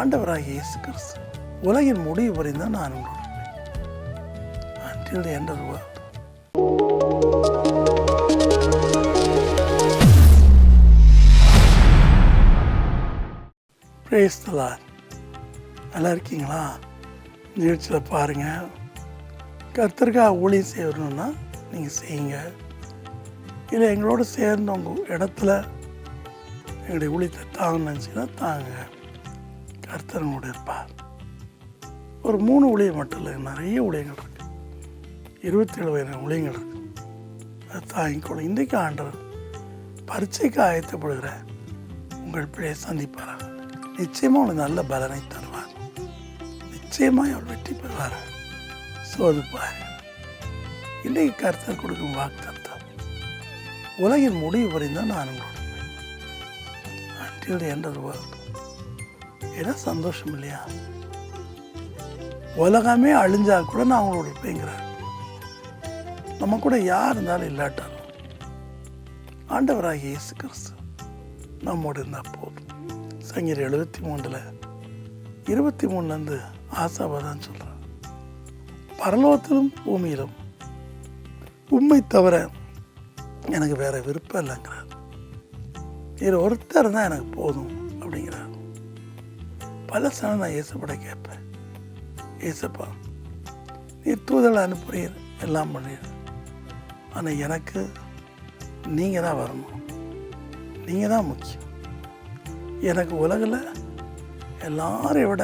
ஆண்டவராகிய இயேசு கிறிஸ்து உலகின் முடிவு வரையும் தான் நான் உங்களோட until the end of the world. Praise the Lord. நல்லா இருக்கீங்களா? நிகழ்ச்சியில் பாருங்கள். கர்த்தருக்காக ஊழியம் செய்யணும்னா நீங்கள் செய்யுங்க. இல்லை எங்களோட சேர்ந்து உங்கள் இடத்துல எங்களுடைய ஊழியத்தை தாங்கன்னு நினச்சிங்கன்னா தாங்க. கர்த்தர் இருப்பார். ஒரு 3 ஊழியம் மட்டும் இல்லை, நிறைய ஊழியங்கள் இருக்குது. 27 வயது ஊழியங்கள் இருக்குது. அது தாங்கிக்கொள்ளும். இன்றைக்கு ஆண்டவர் பரீட்சைக்கு ஆயத்தப்படுகிற உங்கள் பிழையை சந்திப்பாராக. நிச்சயமாக உங்களுக்கு நல்ல பலனை தருவார். நிச்சயமாக அவள் வெற்றி பெறுவார். சோதிப்பார். இன்றைக்கு கர்த்தர் கொடுக்கும் வாக்குத்தத்தம், உலகின் முடிவு வரையும் தான் நான் உங்களோட until the end of the world. ஏன்னா சந்தோஷம் இல்லையா? உலகமே அழிஞ்சா கூட நான் அவங்களோட இருப்பேங்கிறார். நம்ம கூட யார் இருந்தாலும் இல்லாட்டாலும் ஆண்டவராகிய இயேசு கிறிஸ்து நம்மோடு இருந்தால் போதும். சங்கீதம் 73:23 ஆசாபாதான் சொல்கிறார். பரலோகத்திலும் பூமியிலும் உண்மை தவிர எனக்கு வேற விருப்பம் இல்லைங்கிறார். இது ஒருத்தர் தான் எனக்கு போதும் அப்படிங்கிறார். பல சமயம் நான் இயேசுப்பட கேட்பேன், இயேசுப்பா நீ தூதலை அனுப்புறீர், எல்லாம் பண்ணிடு, ஆனால் எனக்கு நீங்கள் தான் வரணும், நீங்கள் தான் முக்கியம். எனக்கு உலகில் எல்லாரையும் விட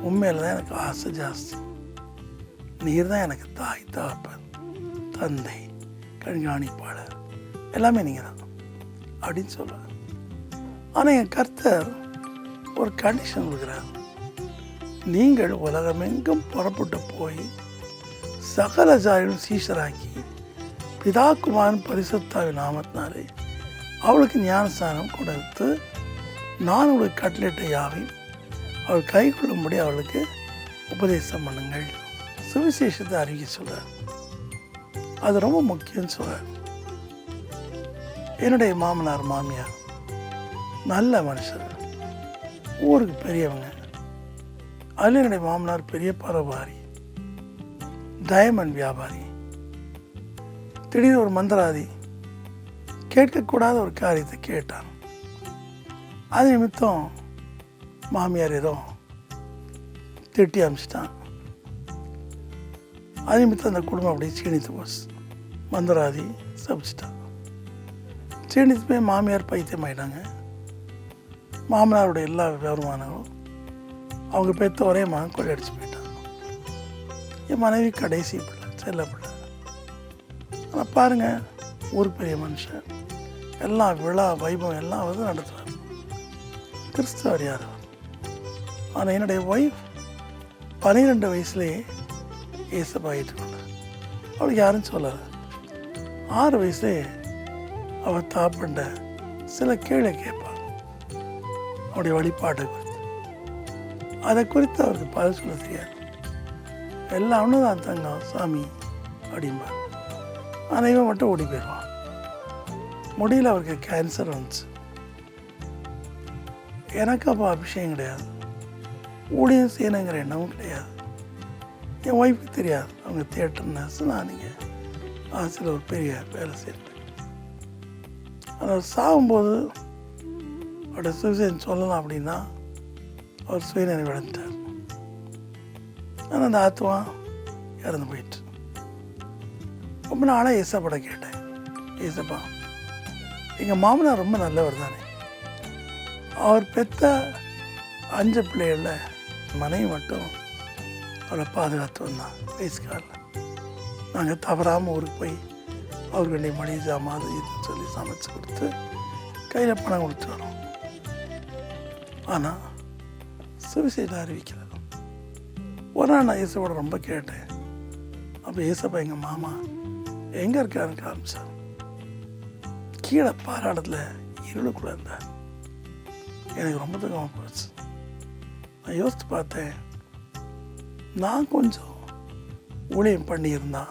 உண்மையில் தான் எனக்கு ஆசை ஜாஸ்தி. நீர் தான் எனக்கு தாய், தகப்பன், தந்தை, கண்காணிப்பாளர், எல்லாமே நீங்கள் தான் அப்படின்னு சொல்லுவேன். ஆனால் என் கர்த்தர் ஒரு கண்டிஷன் கொடுக்குறார். நீங்கள் உலகமெங்கும் புறப்பட்டு போய் சகல ஜாதிகளும் சீஷராக்கி பிதா குமாரன் பரிசுத்தாவின் நாமத்தினாலே அவளுக்கு ஞானஸ்நானம் கொடுத்து நான் உங்களுக்கு கட்டளையிட்ட யாவையும் அவள் கை கொள்ளும்படி அவளுக்கு உபதேசம் பண்ணுங்கள். சுவிசேஷத்தை அறிவிக்க சொல்கிறார். அது ரொம்ப முக்கியம்னு சொல்கிறார். என்னுடைய மாமனார் மாமியார் நல்ல மனுஷர், ஊருக்கு பெரியவங்க. அதில் என்னுடைய மாமனார் பெரிய பரவாரி, டைமண்ட் வியாபாரி. திடீர்னு ஒரு மந்திராதி கேட்கக்கூடாத ஒரு காரியத்தை கேட்டான். அது நிமித்தம் மாமியார் ஏதோ திட்டி அமிச்சிட்டான். அது நிமித்தம் அந்த குடும்பம் அப்படியே சீனித்து போச்சு. மந்திராதி சபிச்சிட்டான். சீனித்து போய் மாமியார் பைத்தியம் ஆகிட்டாங்க. மாமனாருடைய எல்லா வருமானங்களும் அவங்க பெற்ற ஒரே மகன் கொள்ளையடிச்சு போயிட்டாங்க. என் மனைவி கடைசி பிள்ளை, செல்ல பிள்ளை. ஆனால் பாருங்கள், ஊர் பெரிய மனுஷன், எல்லா விழா வைபவம் எல்லாம் வந்து நடத்துவார். கிறிஸ்தவர் யார்? ஆனால் என்னுடைய ஒய்ஃப் 12 வயசுலேயே ஏசப்பா ஏற்றுக்கொண்டார். அவளுக்கு யாரும் சொல்லலை. 6 வயசுலேயே அவள் தாப்பண்ட சில கேள்வி கேட்பாள் அவருடைய வழிபாட்டை குறித்து. அதை குறித்து அவருக்கு பதில் சொல்ல தெரியாது. எல்லாம் ஒன்று தான் தங்கம் சாமி அப்படிம்பார். ஆனால் இவன் மட்டும் ஓடி போயிடுவான். முடியல, அவருக்கு கேன்சர் வந்துச்சு. எனக்கு அப்போ அபிஷேகம் கிடையாது, ஊழியம் செய்யணுங்கிற எண்ணமும் கிடையாது. என் ஒய்ஃபுக்கு தெரியாது. அவங்க தியேட்டர் நர்ஸ், நான் நீங்கள் ஆசிரியர் ஒரு பெரிய வேலை செய்கிறேன். ஆனால் சாகும்போது அவருடைய சுவிசேஷம் சொல்லலாம் அப்படின்னா அவர் சுயநினைவு இழந்துட்டார். ஆனால் அந்த ஆத்மா இறந்து போயிட்டு ரொம்ப நாளாக ஏசப்பட கேட்டேன், ஏசப்பா எங்கள் மாமனார் ரொம்ப நல்லவர் தானே, அவர் பெற்ற 5 பிள்ளைகளில் மனைவி மட்டும் அவரை பாதுகாத்து வந்தான். வயசுக்காரில் நாங்கள் தவறாமல் ஊருக்கு போய் அவர்களுடைய மளிகை ஜாமான் அது இதுன்னு சொல்லி சமைச்சு கொடுத்து கையில் பணம் கொடுத்து வரோம். ஆனால் சுவிசேஷம் அறிவிக்கிறார். ஒரு நாள் நான் இயேசுவோட ரொம்ப கேட்டேன். அப்போ இயேசப்பா எங்கள் மாமா எங்கே இருக்காருன்னு காமிச்சார். கீழே பாராடத்தில் இருளுக்குள்ளே இருந்தார். எனக்கு ரொம்ப துக்கமாக போச்சு. நான் யோசித்து பார்த்தேன், நான் கொஞ்சம் ஊழியம் பண்ணியிருந்தா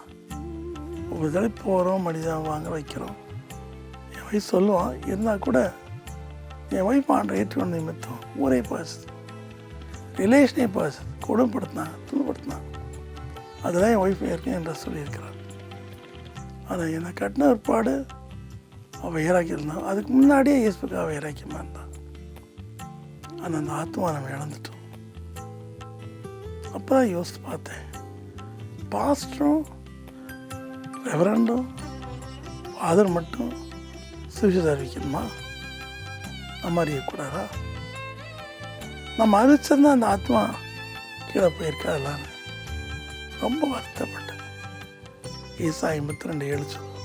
ஒரு தடவை போகிறோம், மனிதன் வாங்க வைக்கிறோம். என் வயசு சொல்லுவான். இருந்தால் கூட என் ஒய்ஃப் ஆண்டை ஏற்றுக்கொண்ட நிமித்தம் ஊரே போச்சு. ரிலேஷனே இப்போ கொடுமைப்படுத்தினான், துன்பப்படுத்தினான். அதெல்லாம் என் ஒய்ஃப் ஏற்கனவே என்ற சொல்லியிருக்கிறான். ஆனால் என்னை கட்டின பிற்பாடு அவள் வைராக்கியம் இருந்தான். அதுக்கு முன்னாடியே இயேசுக்கு அவள் வைராக்கியமாக இருந்தான். ஆனால் அந்த ஆத்மா நம்ம இழந்துட்டோம். அப்போ தான் யோசித்து பார்த்தேன், பாஸ்டரும் ரெவரண்டும் ஃபாதர் மட்டும் சுவிசேஷம் அறிவிக்கணுமா? நம்ம அறியக்கூடாதா? நம்ம அறிவிச்சிருந்தா அந்த ஆத்மா கீழே போயிருக்காதுலான்னு ரொம்ப வருத்தப்பட்டேன். ஈசா 52:7 சொல்லும்,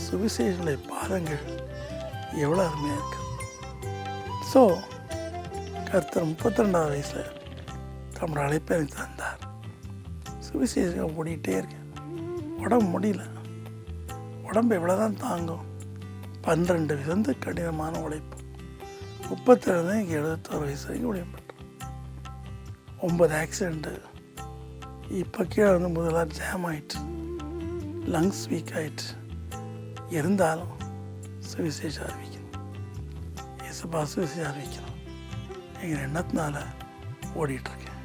சுவிசேஷனுடைய பாதங்கள் எவ்வளோ அருமையாக இருக்கு. ஸோ கர்த்தர் 32வது வயசில் தம்மோட அழைப்பை எனக்கு தந்தார். சுவிசேஷம் ஓடிக்கிட்டே இருக்கேன். உடம்பு முடியல. உடம்பு எவ்வளோதான் தாங்கும்? 12 விதந்து கடினமான உழைப்பு. 37 71 வயசு வரைக்கும் உடையப்பட்டேன். 9 ஆக்சிடெண்ட்டு. இப்போ கீழே வந்து முதலாக ஜாம் ஆயிடுச்சு, லங்ஸ் வீக் ஆயிடுச்சு. இருந்தாலும் சுவிசேஷம் அறிவிக்கணும், இயேசுப்பா சுவிசேஷம் அறிவிக்கணும் எங்கள் எண்ணத்தினால ஓடிட்டுருக்கேன்.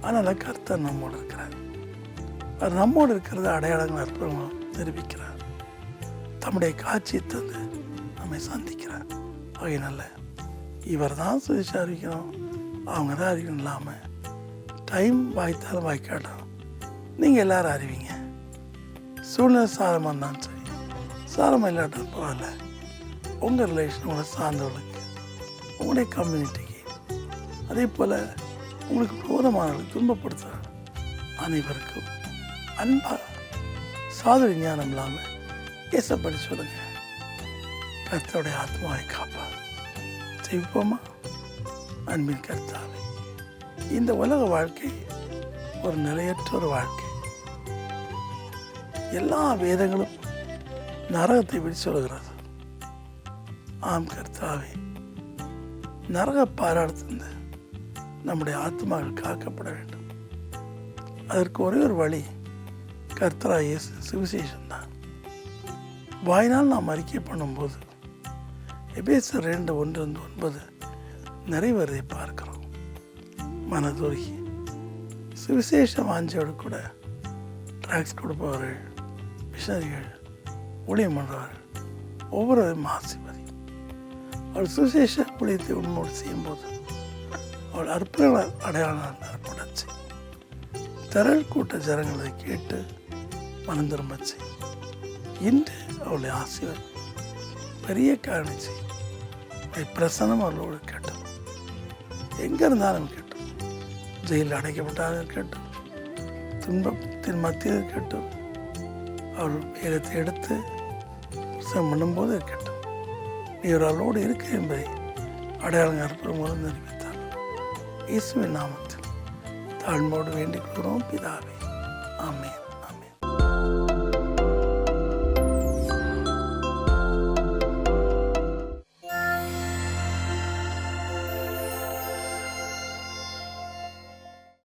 அதனால் கர்த்தர் நம்மோடு இருக்கிறார். அவர் நம்மோடு இருக்கிறது அடையாளங்கள் அற்புதமாக நிரூபிக்கிறார். தம்முடைய காட்சியை தந்து நம்மை சந்திக்கிறார். அதனால இவர் தான் சுவிசேஷம் அறிவிக்கணும், அவங்க தான் அறிவிக்கணும் இல்லாமல் டைம் வாய்த்தாலும் வாய்க்காட்டும் நீங்கள் எல்லோரும் அறிவிங்க. சூழ்நிலை சாதமாக இருந்தாலும் சரி, சாதமாக இல்லாட்டாலும் பரவாயில்ல. உங்கள் ரிலேஷன், உங்களை சார்ந்தவர்களுக்கு, உங்களுடைய கம்யூனிட்டிக்கு, அதே போல் உங்களுக்கு விரோதமானவர்களுக்கு, துன்பப்படுத்துகிற அனைவருக்கும் அன்பாக சாதுரி ஞானம் இல்லாமல் ஏசப்படி சொல்லுங்க. கர்த்தருடைய ஆத்மாவை காப்பார். ஜெயிப்போமா? அன்பின் கர்த்தாவே, இந்த உலக வாழ்க்கை ஒரு நிலையற்ற ஒரு வாழ்க்கை. எல்லா வேதங்களும் நரகத்தை விட்டு சொல்கிறது. ஆம் கர்த்தாவே, நரக பாராட்டத்திலிருந்து நம்முடைய ஆத்மாக்கள் காக்கப்பட வேண்டும். அதற்கு ஒரே ஒரு வழி கர்த்தராகிய இயேசு சுவிசேஷம்தான். வாயினால் நாம் அறிக்கை பண்ணும்போது எபேசியர் 2:1-9 நிறைவேறதை பார்க்கிறோம். மனதுருகி சுவிசேஷ வாஞ்சையோடு கூட ட்ராக்ஸ் கொடுப்பவர்கள், மிஷனரிகள், ஊழியம் பண்ணுறவர்கள் ஒவ்வொருவரும் ஆசீர்வதி. அவள் சுவிசேஷ ஊழியத்தை உண்மையோடு செய்யும்போது அவள் அற்புதங்களை அடையாளம் நடப்படச்சு. திரள் கூட்ட ஜனங்களை கேட்டு மனம் திரும்பச்சு. இன்று அவளை ஆசீர்வதி, பெரிய காரணிச்சு பிரசனம் அவர்களோடு கேட்டோம். எங்கே இருந்தாலும் கேட்டோம், ஜெயிலில் அடைக்கப்பட்டாலும் இருக்கட்டும், துன்பத்தின் மத்தியில் இருக்கட்டும், அவள் வேகத்தை எடுத்து பிரசவம் பண்ணும்போது இருக்கட்டும், நீர் அவளோடு இருக்க என்பதை அடையாளம் அற்புதம் மூலம் நிரூபித்தார். இயேசுவின் நாமத்தில் தாழ்மோடு வேண்டிக் கொள்கிறோம் பிதாவே, ஆமென்.